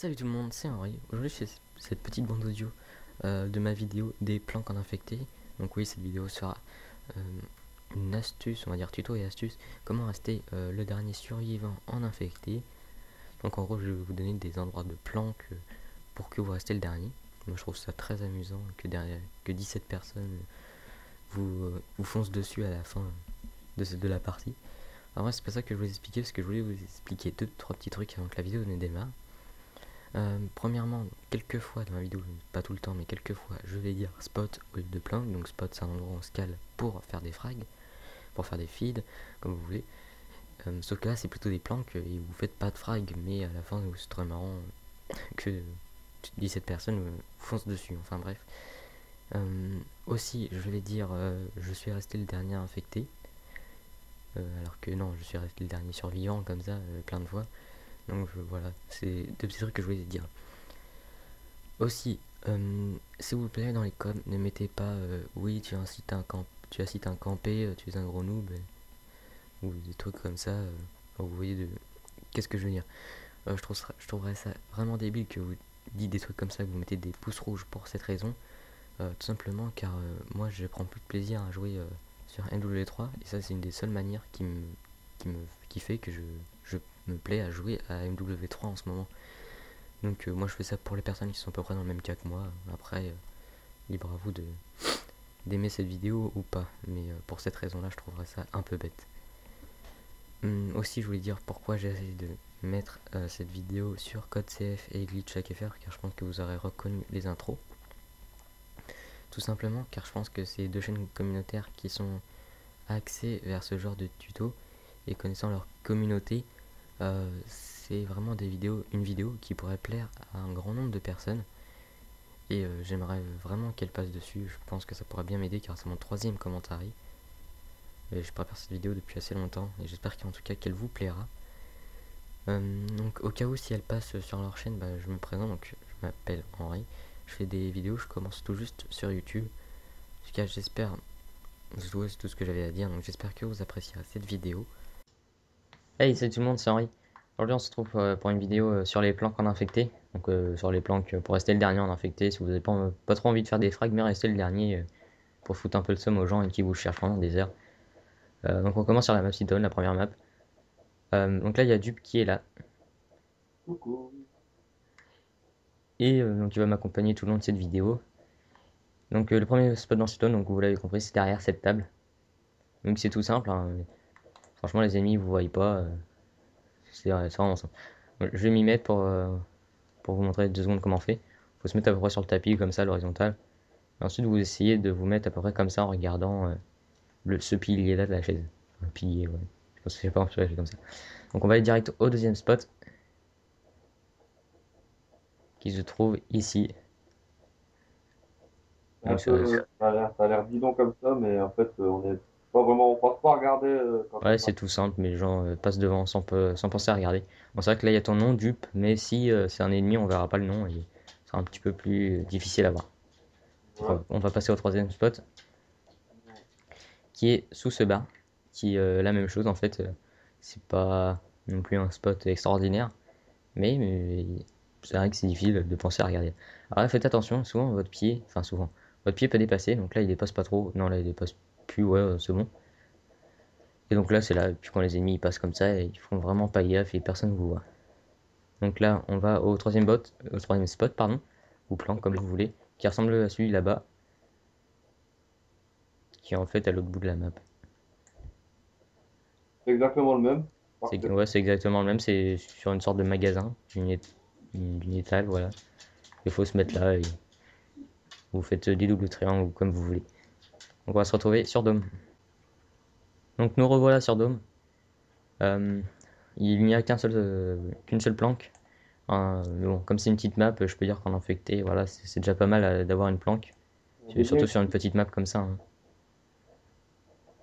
Salut tout le monde, c'est Henri. Aujourd'hui je fais cette petite bande audio de ma vidéo des planques en infecté. Donc oui, cette vidéo sera euh, une astuce, on va dire tuto et astuce, comment rester le dernier survivant en infecté. Donc en gros je vais vous donner des endroits de planques pour que vous restez le dernier. Moi je trouve ça très amusant que 17 personnes vous foncent dessus à la fin de la partie. Alors ouais, c'est pas ça que je voulais expliquer, parce que je voulais vous expliquer 2-3 petits trucs avant que la vidéo ne démarre. Premièrement, quelques fois dans la vidéo, pas tout le temps, mais quelques fois, je vais dire spot au lieu de planque. Donc spot, c'est un endroit où on se cale pour faire des frags, pour faire des feeds, comme vous voulez. Sauf que là, c'est plutôt des planques et vous faites pas de frag, mais à la fin, c'est très marrant que 17 personnes vous foncent dessus. Enfin bref. Aussi, je vais dire, je suis resté le dernier infecté. Alors que non, je suis resté le dernier survivant, comme ça, plein de fois. Donc voilà, c'est deux petits trucs que je voulais dire. Aussi, s'il vous plaît, dans les coms, ne mettez pas oui, tu incites un campé, tu es un gros noob, ou des trucs comme ça. Vous voyez de. Qu'est-ce que je veux dire? Je trouverais ça vraiment débile que vous dites des trucs comme ça, que vous mettez des pouces rouges pour cette raison. Tout simplement car moi je prends plus de plaisir à jouer sur MW3, et ça c'est une des seules manières qui fait que je me plais à jouer à MW3 en ce moment. Donc moi je fais ça pour les personnes qui sont à peu près dans le même cas que moi. Après, libre à vous d'aimer cette vidéo ou pas. Mais pour cette raison là, je trouverais ça un peu bête. Aussi je voulais dire pourquoi j'ai essayé de mettre cette vidéo sur CodeCF et GlitchHackFR, car je pense que vous aurez reconnu les intros. Tout simplement car je pense que c'est deux chaînes communautaires qui sont axées vers ce genre de tuto, et connaissant leur communauté, c'est vraiment une vidéo qui pourrait plaire à un grand nombre de personnes, et j'aimerais vraiment qu'elle passe dessus. Je pense que ça pourrait bien m'aider car c'est mon troisième commentaire et je prépare cette vidéo depuis assez longtemps, et j'espère qu'en tout cas qu'elle vous plaira. Donc au cas où si elle passe sur leur chaîne, je me présente, donc je m'appelle Henri, je fais des vidéos, je commence tout juste sur YouTube. En tout cas j'espère, c'est tout ce que j'avais à dire, donc j'espère que vous apprécierez cette vidéo. Hey, salut tout le monde, c'est Henri. Aujourd'hui on se retrouve pour une vidéo sur les planques en infecté. Donc sur les planques pour rester le dernier en infecté, si vous n'avez pas trop envie de faire des frags, mais rester le dernier pour foutre un peu le seum aux gens et qui vous cherchent pendant des heures. Donc on commence sur la map Seaton, la première map. Donc là il y a Dupe qui est là. Coucou. Et donc il va m'accompagner tout le long de cette vidéo. Donc le premier spot dans Seaton, donc vous l'avez compris, c'est derrière cette table. Donc c'est tout simple, hein. Franchement les ennemis vous voyez pas, c'est vraiment simple. Je vais m'y mettre pour vous montrer 2 secondes comment on fait. Faut se mettre à peu près sur le tapis comme ça, à l'horizontale. Ensuite, vous essayez de vous mettre à peu près comme ça en regardant ce pilier là de la chaise. Un pilier, ouais. Je pense que c'est pas un pilier comme ça. Donc on va aller direct au deuxième spot qui se trouve ici. C'est un Donc peu, ça a l'air bidon comme ça, mais en fait, on est pas vraiment, on pense pas à regarder quand on ouais, passe. c'est tout simple, mais les gens passent devant sans penser à regarder. Bon, c'est vrai que là il y a ton nom, dupe, mais si c'est un ennemi, on verra pas le nom et ce sera un petit peu plus difficile à voir. Donc, Ouais. on va passer au troisième spot qui est sous ce bar, qui la même chose en fait. C'est pas non plus un spot extraordinaire, mais c'est vrai que c'est difficile de penser à regarder. Alors là, faites attention, souvent votre pied, enfin souvent, votre pied peut dépasser, donc là il dépasse pas trop, non là il dépasse plus, ouais, c'est bon. Et donc là c'est là, puis quand les ennemis ils passent comme ça, ils font vraiment pas gaffe et personne ne vous voit. Donc là on va au troisième spot, pardon, ou plan comme vous voulez, qui ressemble à celui là-bas, qui est en fait à l'autre bout de la map. C'est exactement le même. Parfait. Ouais, c'est exactement le même, c'est sur une sorte de magasin, une étale, voilà. Il faut se mettre là et vous faites des doubles triangles comme vous voulez. Donc on va se retrouver sur Dome. Donc nous revoilà sur Dome. Il n'y a qu'une seule planque. Mais bon, comme c'est une petite map, je peux dire qu'en infecté, voilà, c'est déjà pas mal d'avoir une planque. Il y a des gars Surtout ici. sur une petite map comme ça, hein.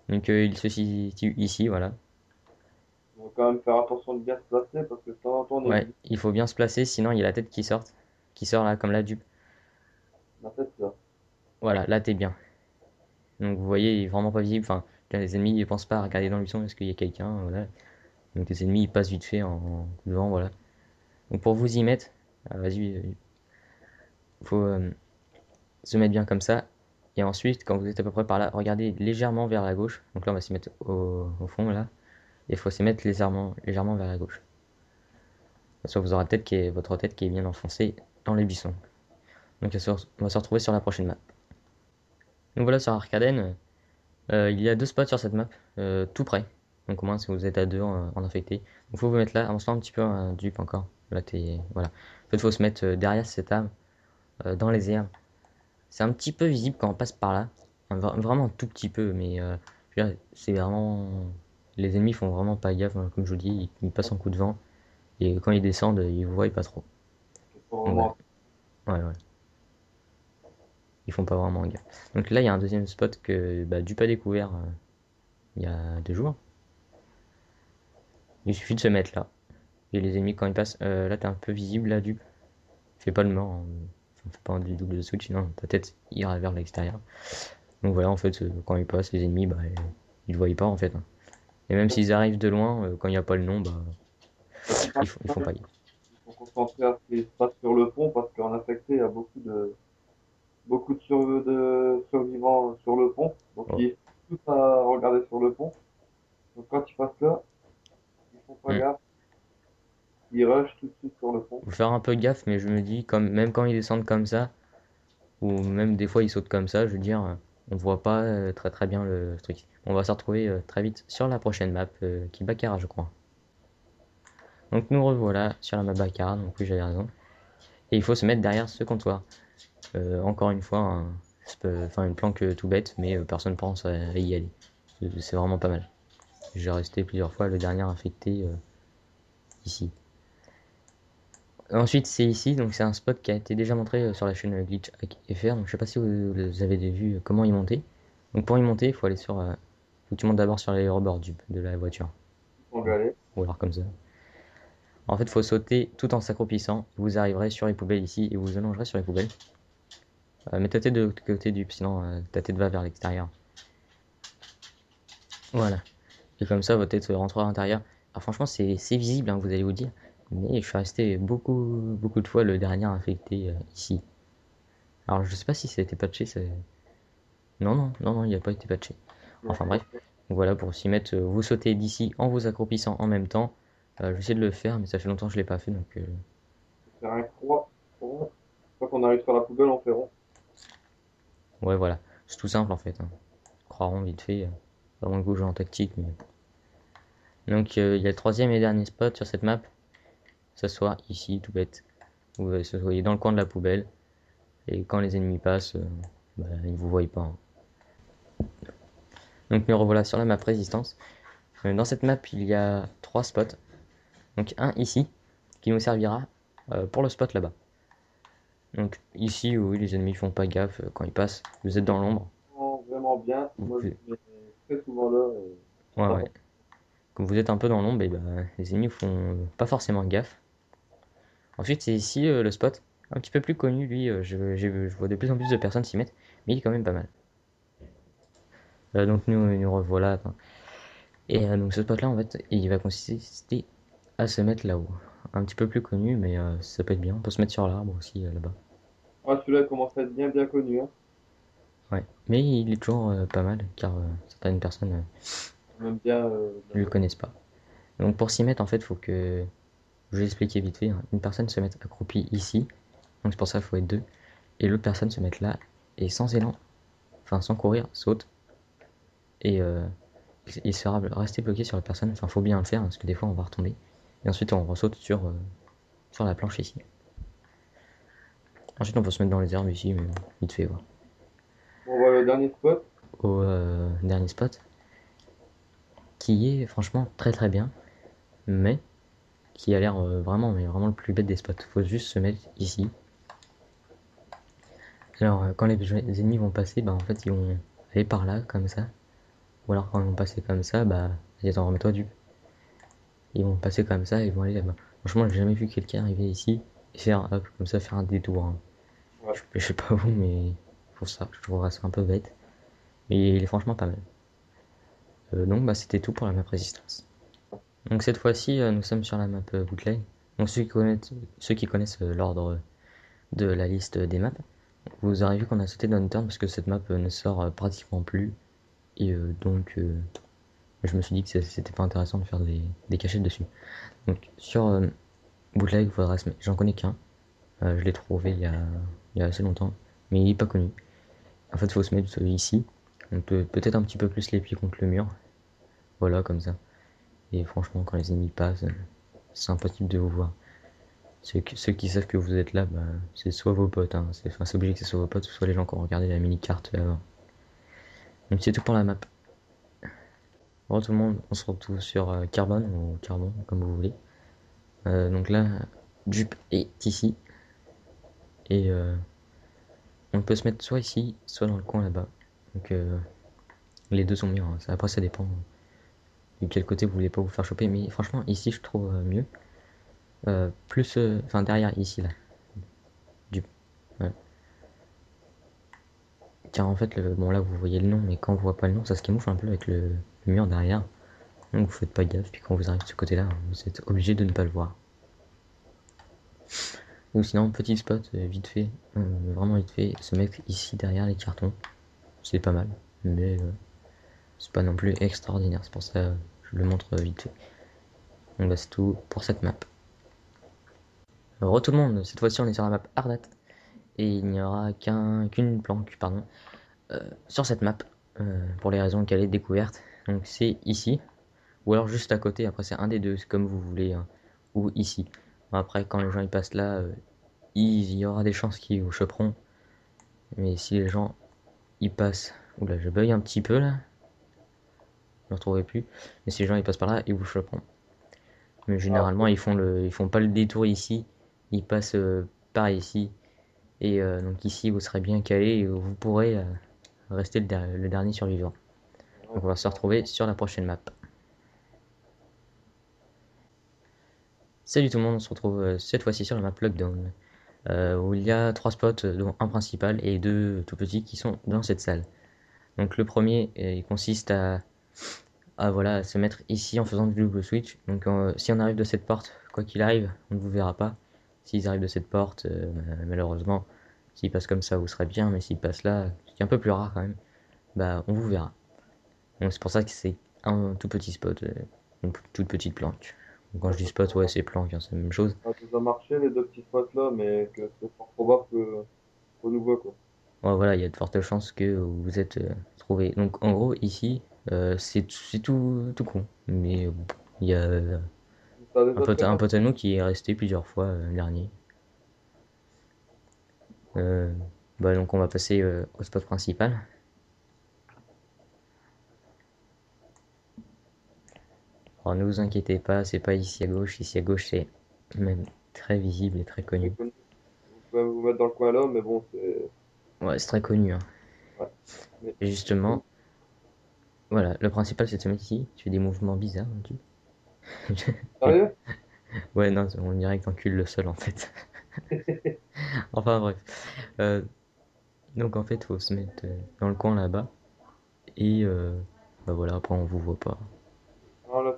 Donc il se situe ici, voilà. On va quand même faire attention de bien se placer parce que de temps en temps, on est Ouais, vu. il faut bien se placer, sinon il y a la tête qui sort là comme la dupe. En fait, ça. Voilà, là t'es bien. Donc vous voyez, il est vraiment pas visible. Enfin, les ennemis ne pensent pas à regarder dans le buisson, est-ce qu'il y a quelqu'un, voilà. Donc les ennemis ils passent vite fait en devant, voilà. Donc pour vous y mettre, Vas-y, faut se mettre bien comme ça. Et ensuite, quand vous êtes à peu près par là, regardez légèrement vers la gauche. Donc là, on va s'y mettre au fond, là. Et il faut s'y mettre légèrement vers la gauche. Soit vous aurez votre tête qui est bien enfoncée dans les buissons. Donc on va se retrouver sur la prochaine map. Donc voilà, sur Arcaden, il y a deux spots sur cette map, tout près. Donc au moins si vous êtes à deux en infecté. Donc faut vous mettre là, avance-toi un petit peu dupe encore. Là t'es. Voilà. En fait faut se mettre derrière cette arme, dans les airs. C'est un petit peu visible quand on passe par là. Vraiment un tout petit peu, mais je veux dire, c'est vraiment. Les ennemis font vraiment pas gaffe, hein, comme je vous dis, ils passent en coup de vent. Et quand ils descendent, ils vous voient pas trop. C'est pas Donc voilà. vraiment Ouais, ouais. Ils font pas vraiment gaffe. Donc là il y a un deuxième spot que bah, Dupe a découvert il y a 2 jours. Il suffit de se mettre là. Et les ennemis quand ils passent, là t'es un peu visible là du. Fais pas le mort, hein. Enfin, fais pas du double switch, non, ta tête ira vers l'extérieur. Donc voilà en fait quand ils passent les ennemis bah ils le voient pas en fait, hein. Et même s'ils arrivent de loin, quand il n'y a pas le nom, bah la plupart ils du font temps, pas gaffe. ils sont concentrés à ce qui se passe sur le pont parce qu'en infecté, il y a beaucoup de survivants sur le pont. Donc Oh. ils sont tous à regarder sur le pont. Donc quand ils passent là, ils font pas Hmm. gaffe, ils rushent tout de suite sur le pont. Faut faire un peu gaffe, mais je me dis comme même quand ils descendent comme ça, ou même des fois ils sautent comme ça, je veux dire, on voit pas très très bien le truc. On va se retrouver très vite sur la prochaine map qui est Baccarat je crois. Donc nous revoilà sur la map Baccarat, donc oui j'avais raison. Et il faut se mettre derrière ce comptoir. Encore une fois, enfin une planque tout bête, mais personne pense à y aller. C'est vraiment pas mal. J'ai resté plusieurs fois le dernier infecté ici. Ensuite c'est ici, donc c'est un spot qui a été déjà montré sur la chaîne Glitch FR, donc je sais pas si vous avez vu comment y monter. Donc pour y monter, il faut aller faut que tu montes d'abord sur les rebords de la voiture. Ils sont galés. Ou alors comme ça. En fait, il faut sauter tout en s'accroupissant. Vous arriverez sur les poubelles ici et vous allongerez sur les poubelles. Mets ta tête de côté sinon ta tête va vers l'extérieur. Voilà. Et comme ça, votre tête rentrera à l'intérieur. Alors franchement, c'est visible, hein, vous allez vous dire. Mais je suis resté beaucoup de fois le dernier infecté ici. Alors je sais pas si ça a été patché. Non, il n'a pas été patché. Non, Enfin pas bref. Donc voilà, pour s'y mettre, vous sautez d'ici en vous accroupissant en même temps. Je vais essayer de le faire, mais ça fait longtemps que je l'ai pas fait. Donc faire un croix. Rond. Quand on arrive sur la poubelle, on fait rond. ouais, voilà. C'est tout simple en fait, hein. Croirons vite fait. Vraiment le gauche en tactique. Mais... Donc il y a le troisième et dernier spot sur cette map. S'asseoir ici, tout bête. Vous soyez dans le coin de la poubelle. Et quand les ennemis passent, bah, ils vous voient pas, hein. Donc nous revoilà sur la map résistance. Dans cette map, il y a 3 spots. Donc un ici, qui nous servira pour le spot là-bas. Donc ici, oui, les ennemis font pas gaffe quand ils passent. Vous êtes dans l'ombre. Vraiment bien. Vous Moi, pouvez... je me mets très souvent là. Ouais, Pas ouais. forcément. Comme vous êtes un peu dans l'ombre, et bah, les ennemis font pas forcément gaffe. Ensuite, c'est ici le spot. Un petit peu plus connu, lui, je vois de plus en plus de personnes s'y mettre, mais il est quand même pas mal. Donc nous revoilà. Enfin, et donc ce spot là en fait il va consister à se mettre là-haut. Un petit peu plus connu mais ça peut être bien. On peut se mettre sur l'arbre aussi là-bas. Ah, celui-là commence à être bien connu, hein. Ouais. Mais il est toujours pas mal car certaines personnes Même bien. ne le connaissent pas. Donc pour s'y mettre en fait faut que je vais expliquer vite fait, hein. Une personne se mette accroupie ici. Donc c'est pour ça qu'il faut être deux. Et l'autre personne se mette là et sans élan, enfin sans courir, saute et il sera resté bloqué sur la personne. Enfin faut bien le faire parce que des fois on va retomber. Et ensuite on ressaute sur la planche ici. Ensuite, on peut se mettre dans les herbes ici, mais vite fait, voilà. On voit le dernier spot. Au dernier spot, qui est franchement très bien, mais qui a l'air mais vraiment le plus bête des spots. Faut juste se mettre ici. Alors, quand les ennemis vont passer, bah en fait, ils vont aller par là, comme ça. Ou alors, quand ils vont passer comme ça, bah, attends, remets-toi du. Ils vont passer comme ça, et ils vont aller là-bas. Franchement, j'ai jamais vu quelqu'un arriver ici et faire, hop, comme ça, faire un détour, hein. Ouais. Je sais pas vous, mais pour ça, je trouverais ça un peu bête. Mais il est franchement pas mal. Donc, bah, c'était tout pour la map résistance. Donc cette fois-ci, nous sommes sur la map bootleg. Donc ceux qui connaissent l'ordre de la liste des maps, vous aurez vu qu'on a sauté Downtown parce que cette map ne sort pratiquement plus. Et je me suis dit que c'était pas intéressant de faire des cachettes dessus. Donc sur Bootleg, j'en connais qu'un. Je l'ai trouvé il y a assez longtemps, mais il est pas connu. En fait, il faut se mettre ici. Donc peut-être un petit peu plus les pieds contre le mur. Voilà, comme ça. Et franchement, quand les ennemis passent, c'est impossible de vous voir. Ceux qui savent que vous êtes là, bah, c'est soit vos potes, hein. C'est obligé que ce soit vos potes, soit les gens qui ont regardé la mini-carte avant. Donc c'est tout pour la map. Bon, tout le monde, on se retrouve sur Carbone ou Carbon, comme vous voulez. Donc là, Jup est ici. Et on peut se mettre soit ici, soit dans le coin là-bas. Donc les deux sont mieux, hein. Après, ça dépend de quel côté vous voulez pas vous faire choper. Mais franchement, ici, je trouve mieux. Plus, enfin, derrière, ici, là. Jup. Ouais. Car en fait, bon là vous voyez le nom, mais quand on voit pas le nom, ça se camoufle un peu avec le mur derrière. Donc vous faites pas gaffe, puis quand vous arrivez de ce côté-là, vous êtes obligé de ne pas le voir. Ou sinon, petit spot, vite fait, vraiment vite fait, se mettre ici derrière les cartons. C'est pas mal, mais c'est pas non plus extraordinaire, c'est pour ça que je le montre vite fait. Donc bah c'est tout pour cette map. Re tout le monde, cette fois-ci on est sur la map Ardat, et il n'y aura qu'une planque, pardon, sur cette map, pour les raisons qu'elle est découverte. Donc c'est ici, ou alors juste à côté, après c'est un des deux, c'est comme vous voulez, hein, ou ici. Bon, après quand les gens ils passent là, il y aura des chances qu'ils vous choperont, mais si les gens ils passent, oula je bug un petit peu là, je ne retrouvais plus, mais si les gens ils passent par là, ils vous choperont. Mais Ah, généralement ils font pas le détour ici, ils passent par ici, et donc ici vous serez bien calé et vous pourrez rester le dernier survivant. ouais, Donc on va se retrouver sur la prochaine map. Salut tout le monde, on se retrouve cette fois-ci sur la map Lockdown, où il y a 3 spots, dont un principal et 2 tout petits qui sont dans cette salle. Donc le premier, il consiste voilà, à se mettre ici en faisant du double switch. Donc si on arrive de cette porte, quoi qu'il arrive, on ne vous verra pas. S'ils arrivent de cette porte, malheureusement, s'ils passent comme ça, vous serez bien, mais s'ils passent là, ce qui est un peu plus rare quand même, bah on vous verra. Donc c'est pour ça que c'est un tout petit spot, une toute petite planque. Donc, quand ouais, je dis spot, ouais, c'est planque, hein, c'est la même chose. ça nous a marché les deux petits spots là, mais que c'est fort probable qu'on nous voit quoi. Ouais, voilà, il y a de fortes chances que vous êtes trouvé. Donc en gros, ici, c'est tout con. Mais bon, il y a T'as déjà fait un ça? pote à nous qui est resté plusieurs fois le dernier. Euh, Bah, donc on va passer au spot principal. Alors ne vous inquiétez pas, c'est pas ici à gauche. Ici à gauche, c'est même très visible et très Très connu. connu. Vous pouvez vous mettre dans le coin là, mais bon, c'est. Ouais, c'est très connu, hein. Ouais. Mais Et justement, voilà, le principal c'est de se mettre ici. Tu fais des mouvements bizarres, tu. sérieux? Ouais, non, on dirait que t'encules le sol en fait. Enfin bref. Euh, donc en fait, faut se mettre dans le coin là-bas. Et bah voilà, après on vous voit pas. Ah, là,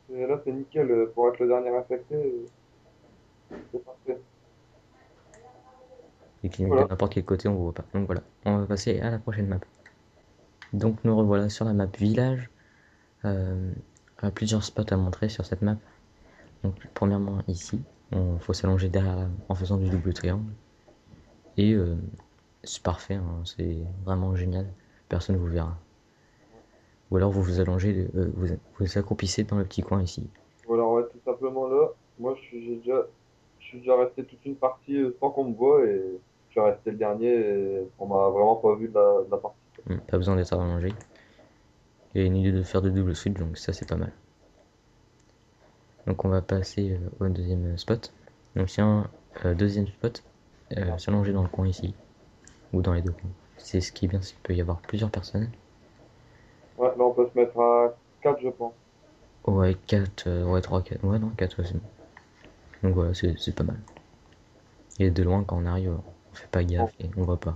là, c'est nickel. Pour être le dernier infecté, c'est parfait. Et que de Voilà. n'importe quel côté on vous voit pas. Donc voilà, on va passer à la prochaine map. Donc nous revoilà sur la map village. Euh, Plusieurs spots à montrer sur cette map. Donc premièrement ici, il faut s'allonger derrière en faisant du double triangle. Et c'est parfait, hein, c'est vraiment génial. Personne ne vous verra. Ou alors vous vous allongez, vous accroupissez dans le petit coin ici. Voilà, on va être tout simplement là. Moi, je suis déjà resté toute une partie sans qu'on me voie et je suis resté le dernier et on m'a vraiment pas vu de la partie. Pas besoin d'être allongé. Et ni de faire de double switch, donc ça c'est pas mal. Donc on va passer au deuxième spot. Donc c'est un deuxième spot, s'allonger dans le coin ici, ou dans les deux coins. C'est ce qui est bien, c'est qu'il peut y avoir plusieurs personnes. Ouais, là, on peut se mettre à 4 je pense. Ouais, 4, ouais, 3, 4, ouais, non, 4, ouais, c'est bon. Donc voilà, c'est pas mal. Et de loin, quand on arrive, on fait pas Bon, gaffe et on voit pas.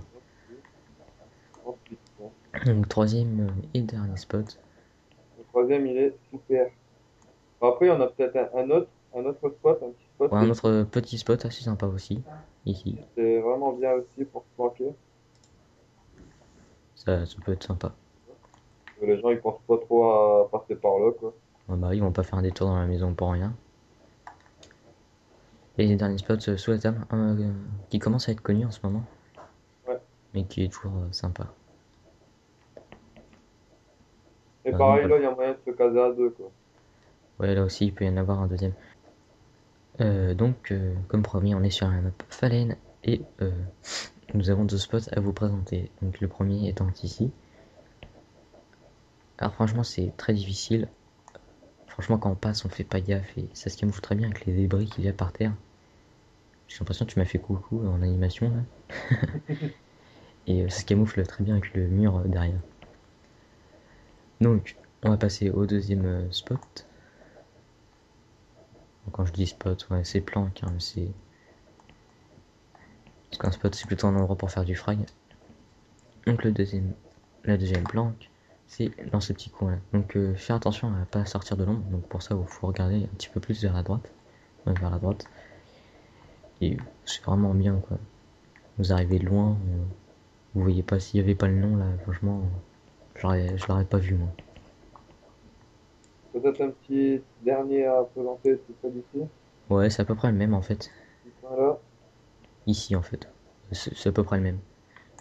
ensuite, bon. Donc troisième et dernier spot. Le troisième, il est super. Bon, après, il y en a peut-être un autre spot, un petit Ça, Ouais, un autre petit spot assez sympa aussi, ici. c'est vraiment bien aussi pour se planquer. Ça peut être sympa. Les gens, ils pensent pas trop à passer par là, quoi. Ouais, bah, ils vont pas faire un détour dans la maison pour rien. Et les derniers spots sous la table, qui commence à être connu en ce moment, Ouais. mais qui est toujours sympa. Et Donc pareil, voilà. là, il y a moyen de se caser à deux, quoi. Ouais, là aussi, il peut y en avoir un deuxième. Comme promis, on est sur la map Fallen et nous avons deux spots à vous présenter. Donc le premier étant ici. Alors franchement, c'est très difficile. Franchement, quand on passe, on fait pas gaffe et ça se camoufle très bien avec les débris qu'il y a par terre. J'ai l'impression que tu m'as fait coucou en animation là. Et ça se camoufle très bien avec le mur derrière. Donc, on va passer au deuxième spot. Donc, quand je dis spot, ouais, c'est planque, hein, c'est... Parce qu'un spot, c'est plutôt un endroit pour faire du frag. Donc, la deuxième planque, c'est dans ce petit coin là. Donc, faire attention à pas sortir de l'ombre. Donc, pour ça, il faut regarder un petit peu plus vers la droite. Ouais, vers la droite. Et c'est vraiment bien, quoi. Vous arrivez de loin, vous voyez pas s'il y avait pas le nom là, franchement, je l'aurais pas vu moi. Peut-être un petit dernier à présenter tout près d'ici. Ouais, c'est à peu près le même en fait. Ce coin-là. Ici en fait. C'est à peu près le même.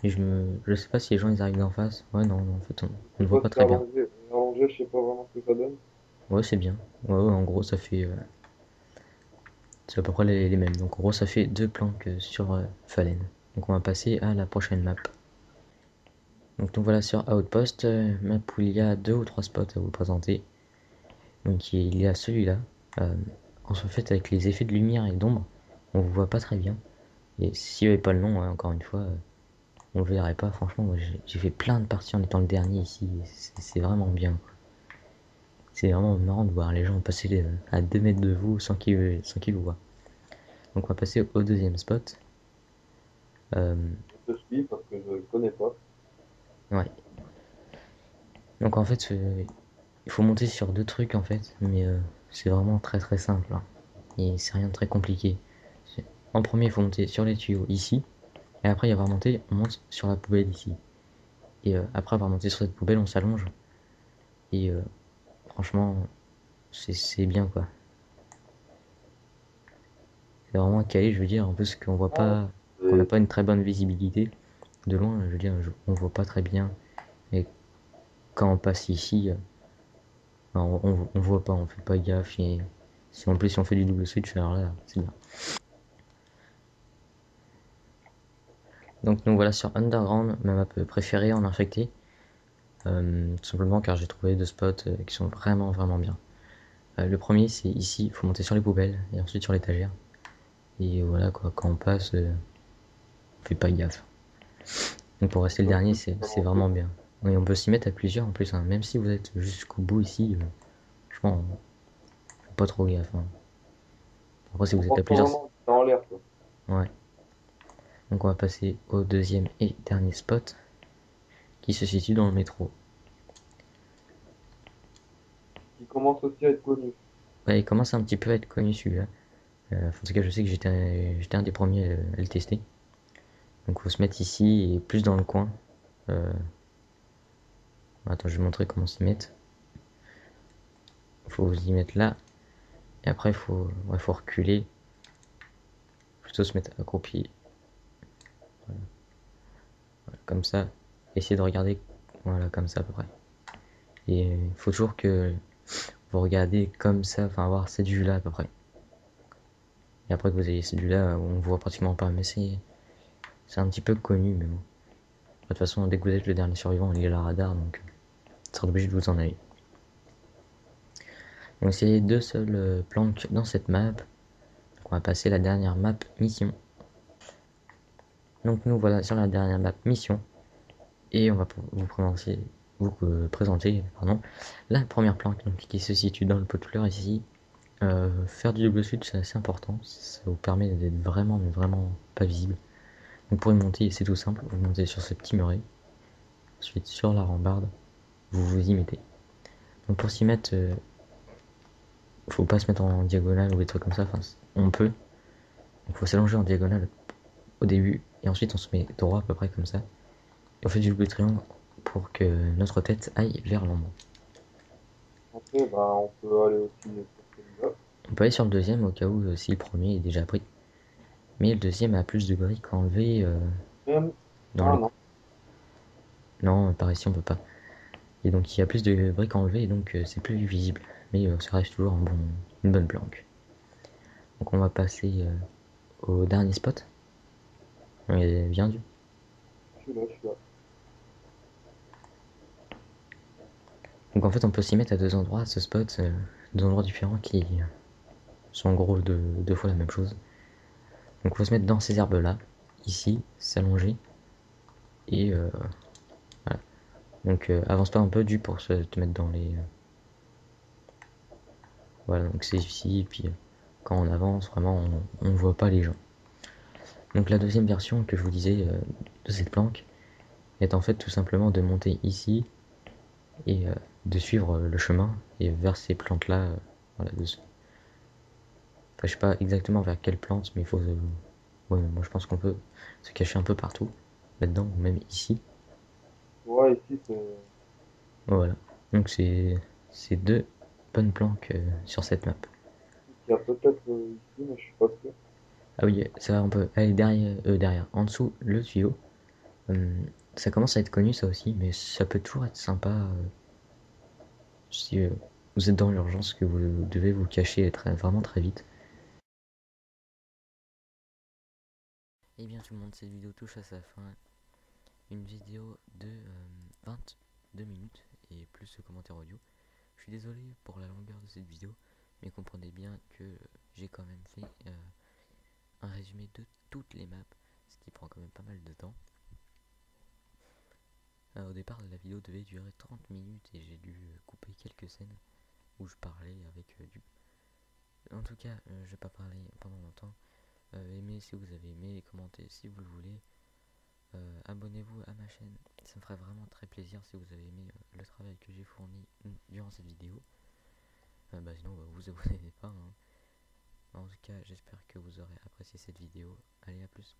Et je sais pas si les gens ils arrivent d'en face. Ouais, non, en fait, on Je ne sais voit pas pas si très bien. allongé, allongé, je sais pas vraiment ce que ça donne. Ouais, c'est bien. Ouais, ouais, en gros, ça fait. C'est à peu près les mêmes. Donc, en gros, ça fait deux planques sur Fallen. Donc, on va passer à la prochaine map. Donc, nous voilà sur Outpost, map où il y a deux ou trois spots à vous présenter. Donc, il y a celui-là. Euh, en fait, avec les effets de lumière et d'ombre, on vous voit pas très bien. Et s'il n'y avait pas le nom, encore une fois, on le verrait pas. Franchement, moi, j'ai fait plein de parties en étant le dernier ici. C'est vraiment bien. C'est vraiment marrant de voir les gens passer à 2 mètres de vous sans qu'ils vous voient. Donc on va passer au deuxième spot. Euh, Je suis parce que je ne connais pas. ouais. Donc en fait, il faut monter sur deux trucs en fait, mais c'est vraiment très très simple, hein. Et c'est rien de très compliqué. En premier, il faut monter sur les tuyaux ici, et après y avoir monté, on monte sur la poubelle ici. Et après avoir monté sur cette poubelle, on s'allonge. Et franchement, c'est bien quoi. C'est vraiment calé, je veux dire, en plus qu'on voit Ah, pas, qu'on n'a c'est pas une très bonne visibilité. De loin, je veux dire, on voit pas très bien. Et quand on passe ici, on voit pas, on fait pas gaffe. Et si en plus si on fait du double switch, alors là, c'est bien. Donc nous voilà sur Underground, ma map préférée en infecté. Tout simplement car j'ai trouvé deux spots qui sont vraiment vraiment bien. Le premier c'est ici, il faut monter sur les poubelles et ensuite sur l'étagère. Et voilà quoi, quand on passe, on fait pas gaffe. Donc pour rester le ça, dernier, c'est c'est vraiment cool. vraiment bien. Oui, on peut s'y mettre à plusieurs en plus, hein. Même si vous êtes jusqu'au bout ici, franchement, faut pas trop gaffe, hein. Après, si On vous êtes à pense pas plusieurs, vraiment dans l'air, quoi. ouais. Donc on va passer au deuxième et dernier spot qui se situe dans le métro. Qui commence aussi à être connu. Ouais, il commence un petit peu à être connu celui-là. En tout cas, je sais que j'étais un des premiers à le tester. Donc faut se mettre ici et plus dans le coin. Euh, Attends, je vais montrer comment s'y mettre. Faut vous y mettre là. Et après, faut reculer. Plutôt se mettre accroupi. Voilà, comme ça. Essayez de regarder. Voilà, comme ça à peu près. Et il faut toujours que vous regardez comme ça, enfin avoir cette vue là à peu près. Et après que vous ayez cette vue là, on voit pratiquement pas. Mais c'est un petit peu connu, mais bon. De toute façon, dès que vous êtes le dernier survivant, il y a la radar, donc vous serez obligé de vous en aller. Donc c'est les deux seules planques dans cette map. Donc on va passer la dernière map mission. Donc nous voilà sur la dernière map mission. Et on va vous présenter pardon, la première planque donc, qui se situe dans le pot de fleurs ici. Faire du double switch c'est assez important. Ça vous permet d'être vraiment mais vraiment pas visible. Donc pour y monter c'est tout simple. Vous montez sur ce petit muret. Ensuite sur la rambarde. Vous vous y mettez. Donc pour s'y mettre, faut pas se mettre en diagonale ou des trucs comme ça. Enfin, on peut. Il faut s'allonger en diagonale au début et ensuite on se met droit à peu près comme ça. Et on fait du double triangle pour que notre tête aille vers l'ombre. Après, bah, on peut aller aussi sur celui-là. On peut aller sur le deuxième au cas où si le premier est déjà pris. Mais le deuxième a plus de briques enlevées Même, dans ah les non, coups. Non, par ici on peut pas. Et donc il y a plus de briques enlevées et donc c'est plus visible. Mais ça reste toujours une bonne planque. Donc on va passer au dernier spot. On est bien dû. je suis là. Donc en fait on peut s'y mettre à deux endroits à ce spot. Deux endroits différents qui sont en gros deux fois la même chose. Donc il faut se mettre dans ces herbes là. Ici, s'allonger. Et voilà. Donc avance pas un peu du pour te mettre dans les... voilà, donc c'est ici. Et puis quand on avance, vraiment on voit pas les gens. Donc la deuxième version que je vous disais de cette planque est en fait tout simplement de monter ici et de suivre le chemin et vers ces plantes là. Voilà, enfin, je sais pas exactement vers quelle plante, mais il faut. Ouais, moi je pense qu'on peut se cacher un peu partout là-dedans, même ici. Ouais, ici, c'est. Voilà. Donc c'est deux bonnes planques sur cette map. Il y a peut-être ici, mais je suis pas sûr. Ah oui, ça on peut aller derrière, en dessous le tuyau. Ça commence à être connu ça aussi, mais ça peut toujours être sympa si vous êtes dans l'urgence que vous devez vous cacher vraiment très vite. Et bien tout le monde, cette vidéo touche à sa fin. Une vidéo de 22 minutes et plus ce commentaire audio. Je suis désolé pour la longueur de cette vidéo, mais comprenez bien que j'ai quand même fait un résumé de toutes les maps, ce qui prend quand même pas mal de temps. Au départ, la vidéo devait durer 30 minutes et j'ai dû couper quelques scènes où je parlais avec du... En tout cas, je vais pas parler pendant longtemps. Aimez si vous avez aimé, commentez si vous le voulez. Abonnez-vous à ma chaîne, ça me ferait vraiment très plaisir si vous avez aimé le travail que j'ai fourni durant cette vidéo. Sinon, vous abonnez pas. Hein. En tout cas, j'espère que vous aurez apprécié cette vidéo. Allez, à plus.